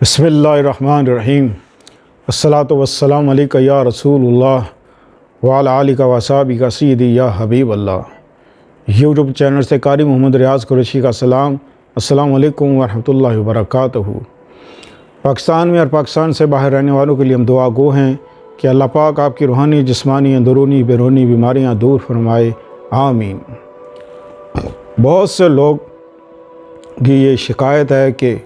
بسم اللہ الرحمن الرحیم الصلاۃ والسلام علیکہ یا رسول اللہ وعلی آلہ وصحبہ سیدی یا حبیب اللہ۔ یوٹیوب چینل سے قاری محمد ریاض قریشی کا سلام، السلام علیکم ورحمۃ اللہ وبرکاتہ۔ پاکستان میں اور پاکستان سے باہر رہنے والوں کے لیے ہم دعا گو ہیں کہ اللہ پاک آپ کی روحانی، جسمانی، اندرونی بیرونی بیماریاں دور فرمائے، آمین۔ بہت سے لوگ کی یہ شکایت ہے کہ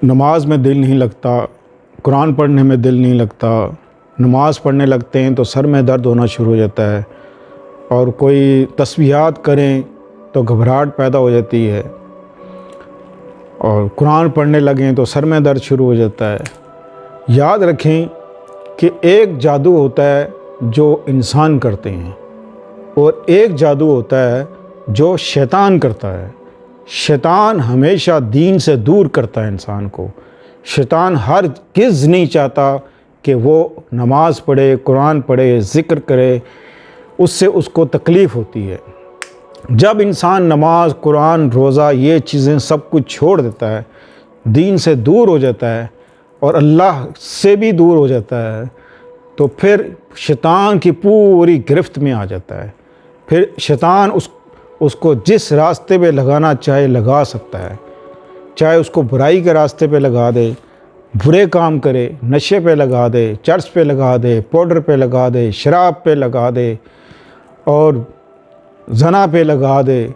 نماز میں دل نہیں لگتا، قرآن پڑھنے میں دل نہیں لگتا، نماز پڑھنے لگتے ہیں تو سر میں درد ہونا شروع ہو جاتا ہے، اور کوئی تسبیحات کریں تو گھبراہٹ پیدا ہو جاتی ہے، اور قرآن پڑھنے لگیں تو سر میں درد شروع ہو جاتا ہے۔ یاد رکھیں کہ ایک جادو ہوتا ہے جو انسان کرتے ہیں، اور ایک جادو ہوتا ہے جو شیطان کرتا ہے۔ شیطان ہمیشہ دین سے دور کرتا ہے انسان کو۔ شیطان ہرگز نہیں چاہتا کہ وہ نماز پڑھے، قرآن پڑھے، ذکر کرے، اس سے اس کو تکلیف ہوتی ہے۔ جب انسان نماز، قرآن، روزہ یہ چیزیں سب کچھ چھوڑ دیتا ہے، دین سے دور ہو جاتا ہے اور اللہ سے بھی دور ہو جاتا ہے، تو پھر شیطان کی پوری گرفت میں آ جاتا ہے۔ پھر شیطان اس کو جس راستے پہ لگانا چاہے لگا سکتا ہے، چاہے اس کو برائی کے راستے پہ لگا دے، برے کام کرے، نشے پہ لگا دے، چرس پہ لگا دے، پاؤڈر پہ لگا دے، شراب پہ لگا دے، اور زنا پہ لگا دے۔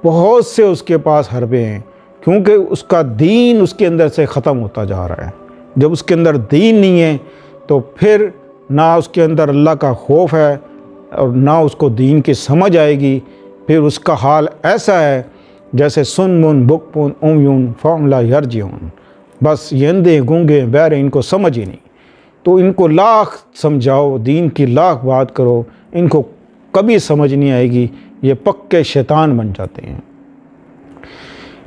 بہت سے اس کے پاس حربے ہیں، کیونکہ اس کا دین اس کے اندر سے ختم ہوتا جا رہا ہے۔ جب اس کے اندر دین نہیں ہے تو پھر نہ اس کے اندر اللہ کا خوف ہے اور نہ اس کو دین کی سمجھ آئے گی۔ پھر اس کا حال ایسا ہے جیسے سن بکمن عمیون فہم لا یرجعون، بس یہ اندھے گونگے بہرے، ان کو سمجھ ہی نہیں۔ تو ان کو لاکھ سمجھاؤ، دین کی لاکھ بات کرو، ان کو کبھی سمجھ نہیں آئے گی، یہ پکے شیطان بن جاتے ہیں۔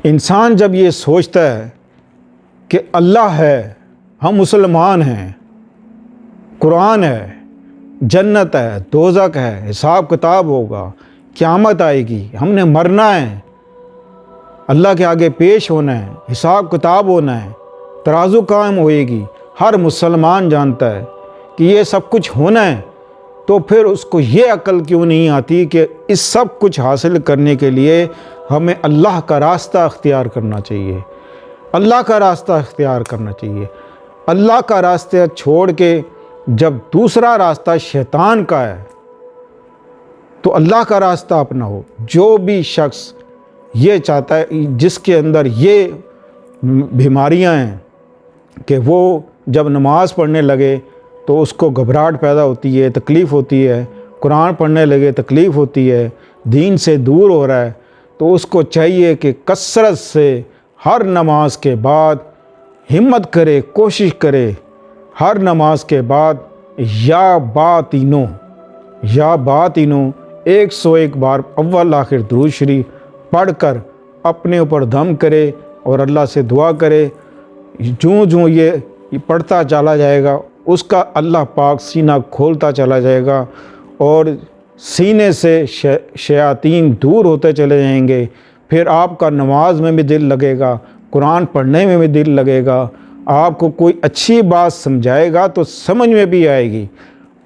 انسان جب یہ سوچتا ہے کہ اللہ ہے، ہم مسلمان ہیں، قرآن ہے، جنت ہے، دوزخ ہے، حساب کتاب ہوگا، قیامت آئے گی، ہم نے مرنا ہے، اللہ کے آگے پیش ہونا ہے، حساب کتاب ہونا ہے، ترازو قائم ہوئے گی، ہر مسلمان جانتا ہے کہ یہ سب کچھ ہونا ہے، تو پھر اس کو یہ عقل کیوں نہیں آتی کہ اس سب کچھ حاصل کرنے کے لیے ہمیں اللہ کا راستہ اختیار کرنا چاہیے، اللہ کا راستہ اختیار کرنا چاہیے۔ اللہ کا راستہ چھوڑ کے جب دوسرا راستہ شیطان کا ہے تو اللہ کا راستہ اپناؤ۔ جو بھی شخص یہ چاہتا ہے، جس کے اندر یہ بیماریاں ہیں کہ وہ جب نماز پڑھنے لگے تو اس کو گھبراہٹ پیدا ہوتی ہے، تکلیف ہوتی ہے، قرآن پڑھنے لگے تکلیف ہوتی ہے، دین سے دور ہو رہا ہے، تو اس کو چاہیے کہ کثرت سے ہر نماز کے بعد ہمت کرے، کوشش کرے، ہر نماز کے بعد یا باتینوں 101 بار اول آخر درود شریف پڑھ کر اپنے اوپر دم کرے اور اللہ سے دعا کرے۔ جوں یہ پڑھتا چلا جائے گا، اس کا اللہ پاک سینہ کھولتا چلا جائے گا، اور سینے سے شیاطین دور ہوتے چلے جائیں گے۔ پھر آپ کا نماز میں بھی دل لگے گا، قرآن پڑھنے میں بھی دل لگے گا، آپ کو کوئی اچھی بات سمجھائے گا تو سمجھ میں بھی آئے گی۔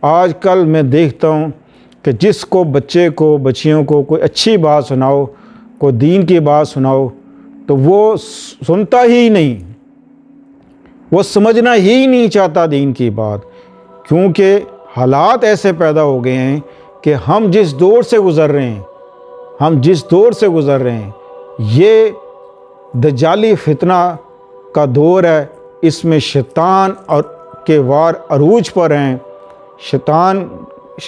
آج کل میں دیکھتا ہوں کہ جس کو بچے کو، بچیوں کو کوئی اچھی بات سناؤ، کوئی دین کی بات سناؤ، تو وہ سنتا ہی نہیں، وہ سمجھنا ہی نہیں چاہتا دین کی بات، کیونکہ حالات ایسے پیدا ہو گئے ہیں کہ ہم جس دور سے گزر رہے ہیں یہ دجالی فتنہ کا دور ہے۔ اس میں شیطان اور کے وار عروج پر ہیں، شیطان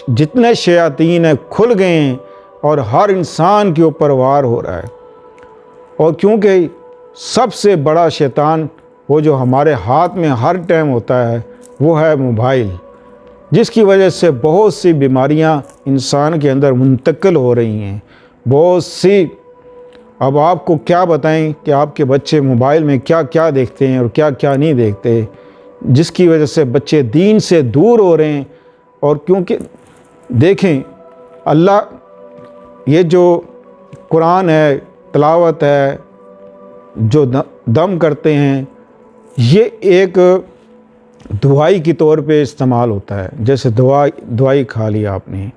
جتنے شیاطین ہیں کھل گئے ہیں، اور ہر انسان کے اوپر وار ہو رہا ہے۔ اور کیونکہ سب سے بڑا شیطان وہ جو ہمارے ہاتھ میں ہر ٹائم ہوتا ہے وہ ہے موبائل، جس کی وجہ سے بہت سی بیماریاں انسان کے اندر منتقل ہو رہی ہیں، بہت سی۔ اب آپ کو کیا بتائیں کہ آپ کے بچے موبائل میں کیا کیا دیکھتے ہیں اور کیا کیا نہیں دیکھتے، جس کی وجہ سے بچے دین سے دور ہو رہے ہیں۔ اور کیونکہ دیکھیں، اللہ یہ جو قرآن ہے، تلاوت ہے، جو دم کرتے ہیں، یہ ایک دوائی کے طور پہ استعمال ہوتا ہے، جیسے دوائی کھا لی آپ نے،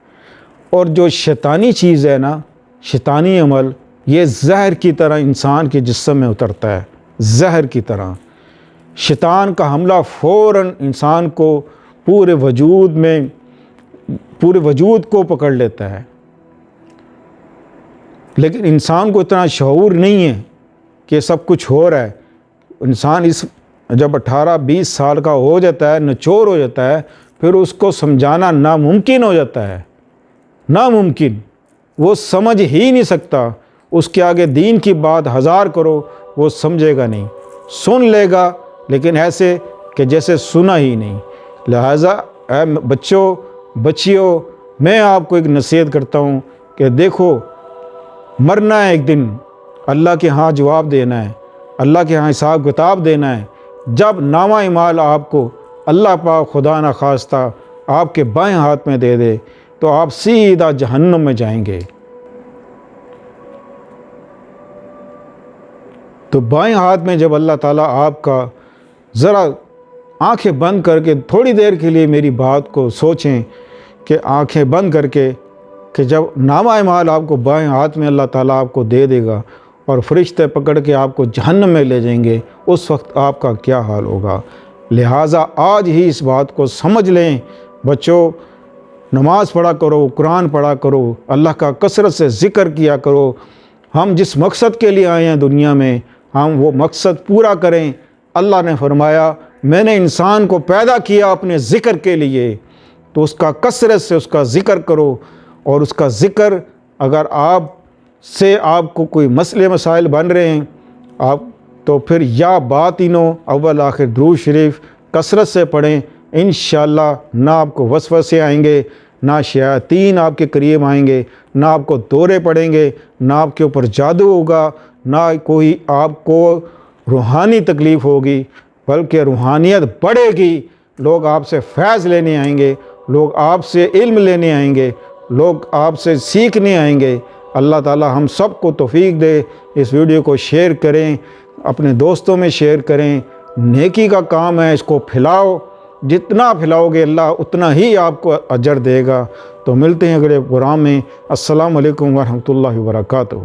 اور جو شیطانی چیز ہے نا، شیطانی عمل، یہ زہر کی طرح انسان کے جسم میں اترتا ہے، زہر کی طرح شیطان کا حملہ فوراً انسان کو پورے وجود کو پکڑ لیتا ہے، لیکن انسان کو اتنا شعور نہیں ہے کہ سب کچھ ہو رہا ہے۔ انسان جب 18-20 سال کا ہو جاتا ہے، نچور ہو جاتا ہے، پھر اس کو سمجھانا ناممکن ہو جاتا ہے، ناممکن، وہ سمجھ ہی نہیں سکتا۔ اس کے آگے دین کی بات 1000 کرو وہ سمجھے گا نہیں، سن لے گا لیکن ایسے کہ جیسے سنا ہی نہیں۔ لہٰذا اے بچیوں، میں آپ کو ایک نصیحت کرتا ہوں کہ دیکھو، مرنا ہے ایک دن، اللہ کے ہاں جواب دینا ہے، اللہ کے ہاں حساب کتاب دینا ہے۔ جب نامہ اعمال آپ کو اللہ پاک خدا نخواستہ آپ کے بائیں ہاتھ میں دے دے تو آپ سیدھا جہنم میں جائیں گے۔ تو بائیں ہاتھ میں جب اللہ تعالیٰ آپ کا، ذرا آنکھیں بند کر کے تھوڑی دیر کے لیے میری بات کو سوچیں کہ آنکھیں بند کر کے، کہ جب نامہ اعمال آپ کو بائیں ہاتھ میں اللہ تعالیٰ آپ کو دے دے گا اور فرشتے پکڑ کے آپ کو جہنم میں لے جائیں گے، اس وقت آپ کا کیا حال ہوگا۔ لہٰذا آج ہی اس بات کو سمجھ لیں بچوں، نماز پڑھا کرو، قرآن پڑھا کرو، اللہ کا کثرت سے ذکر کیا کرو۔ ہم جس مقصد کے لیے آئے ہیں دنیا میں، ہم وہ مقصد پورا کریں۔ اللہ نے فرمایا میں نے انسان کو پیدا کیا اپنے ذکر کے لیے، تو اس کا کثرت سے اس کا ذکر کرو، اور اس کا ذکر اگر آپ کو کوئی مسئلے مسائل بن رہے ہیں تو پھر یا باطنوں اول آخر درود شریف کثرت سے پڑھیں، انشاءاللہ نہ آپ کو وسوسے آئیں گے، نہ شیاطین آپ کے قریب آئیں گے، نہ آپ کو دورے پڑیں گے، نہ آپ کے اوپر جادو ہوگا، نہ کوئی آپ کو روحانی تکلیف ہوگی، بلکہ روحانیت بڑھے گی۔ لوگ آپ سے فیض لینے آئیں گے، لوگ آپ سے علم لینے آئیں گے، لوگ آپ سے سیکھنے آئیں گے۔ اللہ تعالی ہم سب کو توفیق دے۔ اس ویڈیو کو شیئر کریں، اپنے دوستوں میں شیئر کریں، نیکی کا کام ہے، اس کو پھیلاؤ، جتنا پھیلاؤ گے اللہ اتنا ہی آپ کو اجر دے گا۔ تو ملتے ہیں اگلے پروگرام میں۔ السلام علیکم ورحمۃ اللہ وبرکاتہ۔